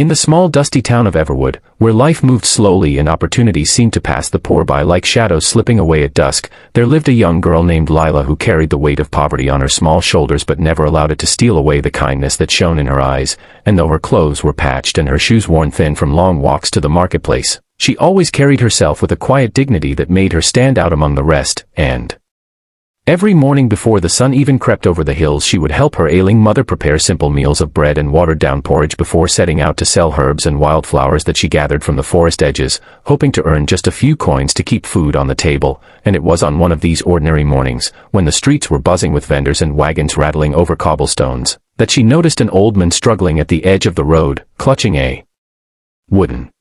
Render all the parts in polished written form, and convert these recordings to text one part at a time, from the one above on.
In the small dusty town of Everwood, where life moved slowly and opportunities seemed to pass the poor by like shadows slipping away at dusk, there lived a young girl named Lila who carried the weight of poverty on her small shoulders but never allowed it to steal away the kindness that shone in her eyes, and though her clothes were patched and her shoes worn thin from long walks to the marketplace, she always carried herself with a quiet dignity that made her stand out among the rest, and every morning before the sun even crept over the hills she would help her ailing mother prepare simple meals of bread and watered-down porridge before setting out to sell herbs and wildflowers that she gathered from the forest edges, hoping to earn just a few coins to keep food on the table. And it was on one of these ordinary mornings, when the streets were buzzing with vendors and wagons rattling over cobblestones, that she noticed an old man struggling at the edge of the road, clutching a wooden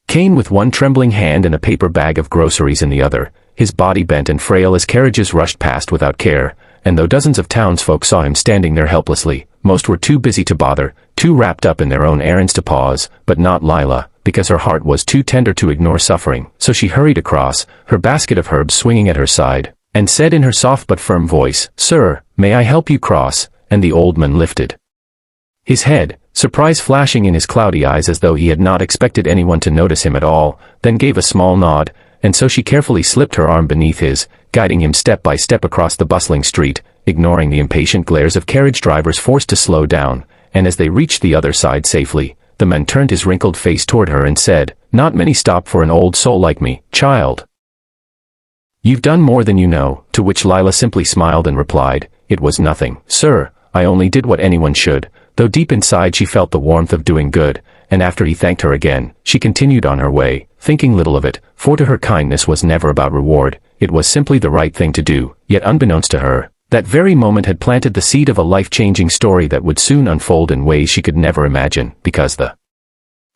cane with one trembling hand and a paper bag of groceries in the other, his body bent and frail as carriages rushed past without care, and though dozens of townsfolk saw him standing there helplessly, most were too busy to bother, too wrapped up in their own errands to pause, but not Lila, because her heart was too tender to ignore suffering, so she hurried across, her basket of herbs swinging at her side, and said in her soft but firm voice, "Sir, may I help you cross?" And the old man lifted his head, surprise flashing in his cloudy eyes as though he had not expected anyone to notice him at all, then gave a small nod, and so she carefully slipped her arm beneath his, guiding him step by step across the bustling street, ignoring the impatient glares of carriage drivers forced to slow down, and as they reached the other side safely, the man turned his wrinkled face toward her and said, "Not many stop for an old soul like me, child. You've done more than you know," to which Lila simply smiled and replied, "It was nothing, sir, I only did what anyone should," though deep inside she felt the warmth of doing good, and after he thanked her again, she continued on her way, thinking little of it, for to her kindness was never about reward, it was simply the right thing to do, yet unbeknownst to her, that very moment had planted the seed of a life-changing story that would soon unfold in ways she could never imagine, because the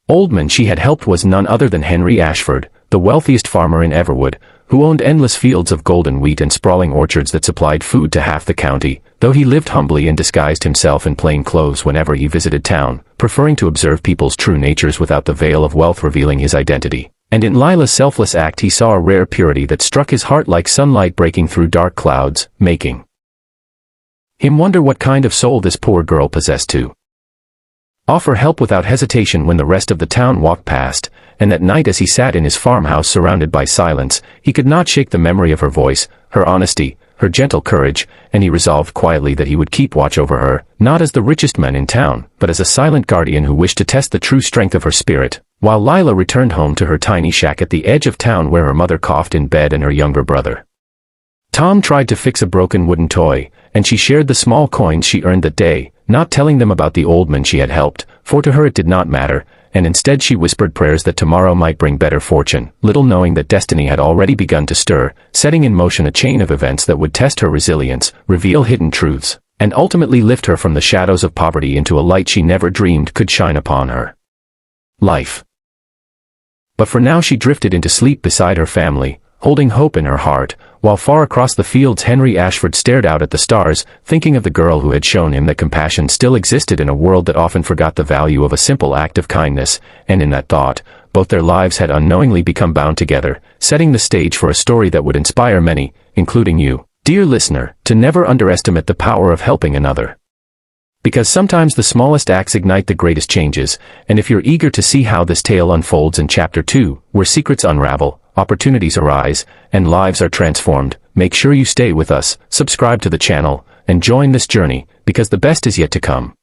old man she had helped was none other than Henry Ashford, the wealthiest farmer in Everwood, who owned endless fields of golden wheat and sprawling orchards that supplied food to half the county, though he lived humbly and disguised himself in plain clothes whenever he visited town, preferring to observe people's true natures without the veil of wealth revealing his identity. And in Lila's selfless act he saw a rare purity that struck his heart like sunlight breaking through dark clouds, making him wonder what kind of soul this poor girl possessed to offer help without hesitation when the rest of the town walked past, and that night as he sat in his farmhouse surrounded by silence, he could not shake the memory of her voice, her honesty, her gentle courage, and he resolved quietly that he would keep watch over her, not as the richest man in town, but as a silent guardian who wished to test the true strength of her spirit, while Lila returned home to her tiny shack at the edge of town where her mother coughed in bed and her younger brother Tom tried to fix a broken wooden toy, and she shared the small coins she earned that day, not telling them about the old man she had helped, for to her it did not matter, and instead she whispered prayers that tomorrow might bring better fortune, little knowing that destiny had already begun to stir, setting in motion a chain of events that would test her resilience, reveal hidden truths, and ultimately lift her from the shadows of poverty into a light she never dreamed could shine upon her life. But for now she drifted into sleep beside her family, holding hope in her heart, while far across the fields Henry Ashford stared out at the stars, thinking of the girl who had shown him that compassion still existed in a world that often forgot the value of a simple act of kindness, and in that thought, both their lives had unknowingly become bound together, setting the stage for a story that would inspire many, including you, dear listener, to never underestimate the power of helping another. Because sometimes the smallest acts ignite the greatest changes, and if you're eager to see how this tale unfolds in Chapter 2, where secrets unravel, opportunities arise, and lives are transformed, make sure you stay with us, subscribe to the channel, and join this journey, because the best is yet to come.